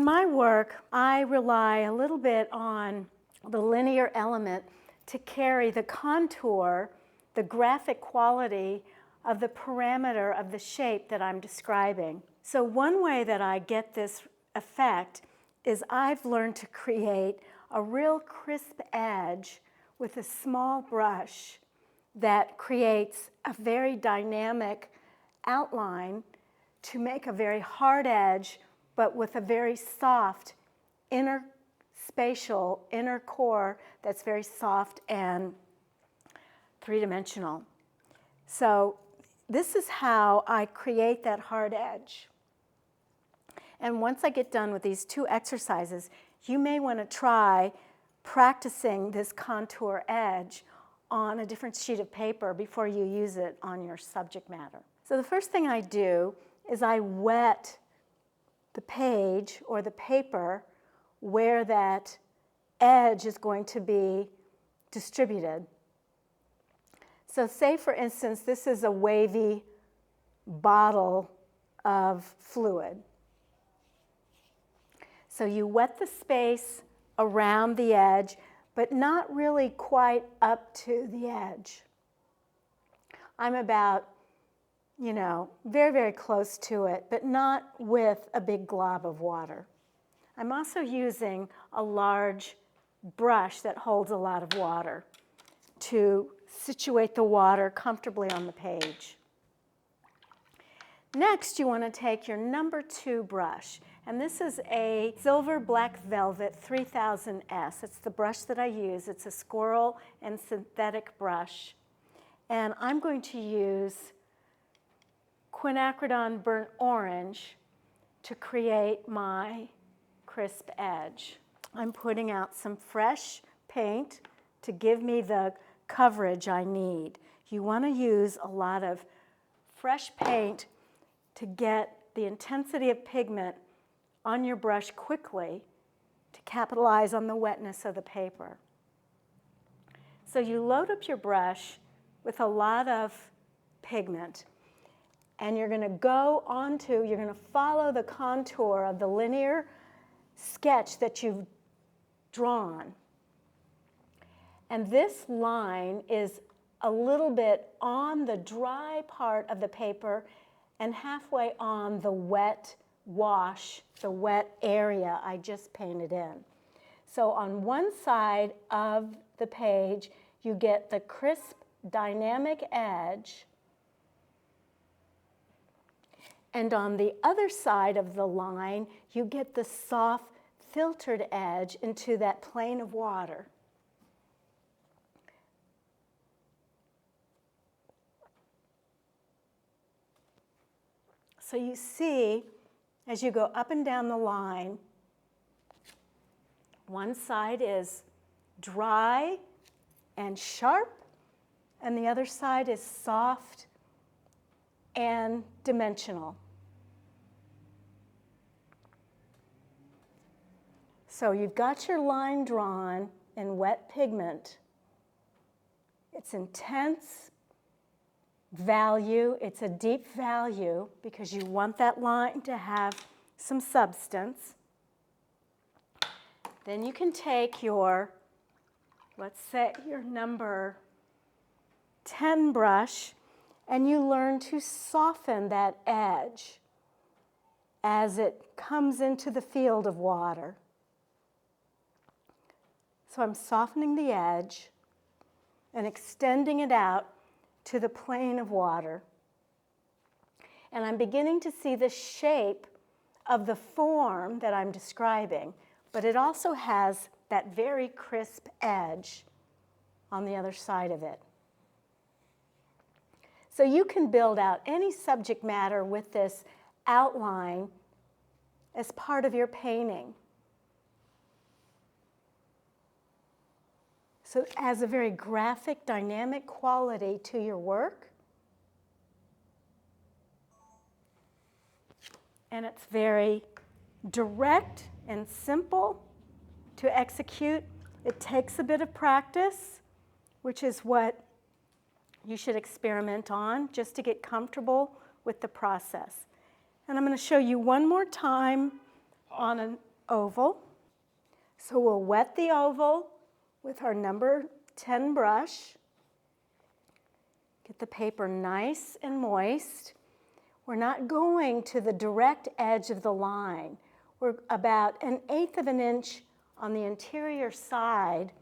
in my work, I rely a little bit on the linear element to carry the contour, the graphic quality of the parameter of the shape that I'm describing. So one way that I get this effect is I've learned to create a real crisp edge with a small brush that creates a very dynamic outline to make a very hard edge, but with a very soft inner spatial, inner core that's very soft and three-dimensional. So this is how I create that hard edge. And once I get done with these two exercises, you may want to try practicing this contour edge on a different sheet of paper before you use it on your subject matter. So the first thing I do is I wet the page or the paper where that edge is going to be distributed. So say, for instance, this is a wavy bottle of fluid. So you wet the space around the edge, but not really quite up to the edge. I'm about, very, very close to it, but not with a big glob of water. I'm also using a large brush that holds a lot of water to situate the water comfortably on the page. Next, you want to take your number 2 brush, and this is a silver black velvet 3000S. It's the brush that I use. It's a squirrel and synthetic brush, and I'm going to use quinacridone burnt orange to create my crisp edge. I'm putting out some fresh paint to give me the coverage I need. You want to use a lot of fresh paint to get the intensity of pigment on your brush quickly to capitalize on the wetness of the paper. So you load up your brush with a lot of pigment, and you're going to follow the contour of the linear sketch that you've drawn. And this line is a little bit on the dry part of the paper and halfway on the wet wash, the wet area I just painted in. So on one side of the page, you get the crisp, dynamic edge, and on the other side of the line, you get the soft, filtered edge into that plane of water. So you see, as you go up and down the line, one side is dry and sharp, and the other side is soft and dimensional. So you've got your line drawn in wet pigment. It's intense value. It's a deep value because you want that line to have some substance. Then you can take your, let's say, your number 10 brush, and you learn to soften that edge as it comes into the field of water. So I'm softening the edge and extending it out to the plane of water. And I'm beginning to see the shape of the form that I'm describing, but it also has that very crisp edge on the other side of it. So you can build out any subject matter with this outline as part of your painting. So it has a very graphic, dynamic quality to your work. And it's very direct and simple to execute. It takes a bit of practice, which is what you should experiment on just to get comfortable with the process. And I'm going to show you one more time on oval. So we'll wet the oval with our number 10 brush. Get the paper nice and moist. We're not going to the direct edge of the line. We're about 1/8 of an inch on the interior side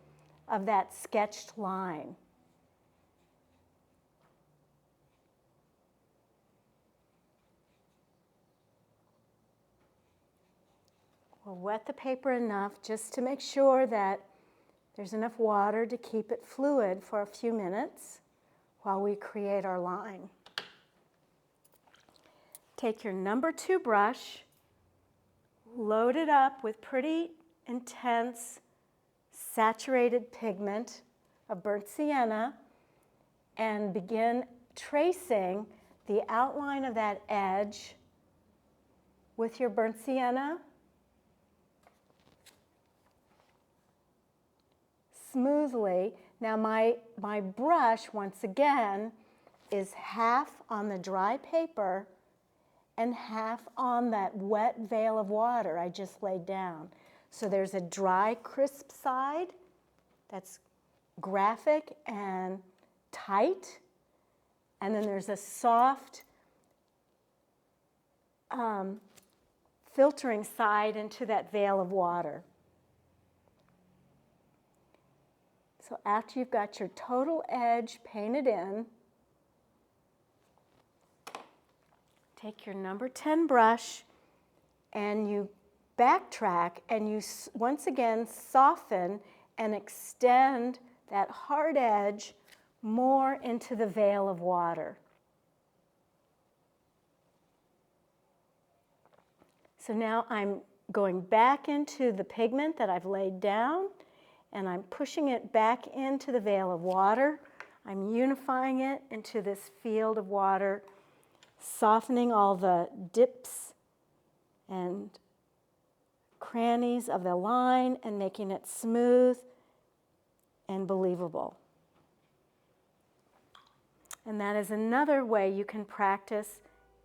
of that sketched line. We'll wet the paper enough just to make sure that there's enough water to keep it fluid for a few minutes while we create our line. Take your number 2 brush, load it up with pretty intense saturated pigment of burnt sienna, and begin tracing the outline of that edge with your burnt sienna smoothly. Now my brush, once again, is half on the dry paper and half on that wet veil of water I just laid down. So there's a dry, crisp side that's graphic and tight, and then there's a soft filtering side into that veil of water. So after you've got your total edge painted in, take your number 10 brush and you backtrack and you once again soften and extend that hard edge more into the veil of water. So now I'm going back into the pigment that I've laid down, and I'm pushing it back into the veil of water. I'm unifying it into this field of water, softening all the dips and crannies of the line and making it smooth and believable. And that is another way you can practice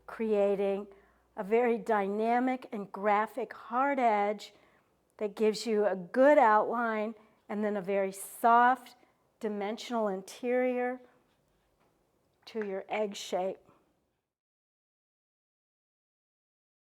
creating a very dynamic and graphic hard edge that gives you a good outline and then a very soft, dimensional interior to your egg shape.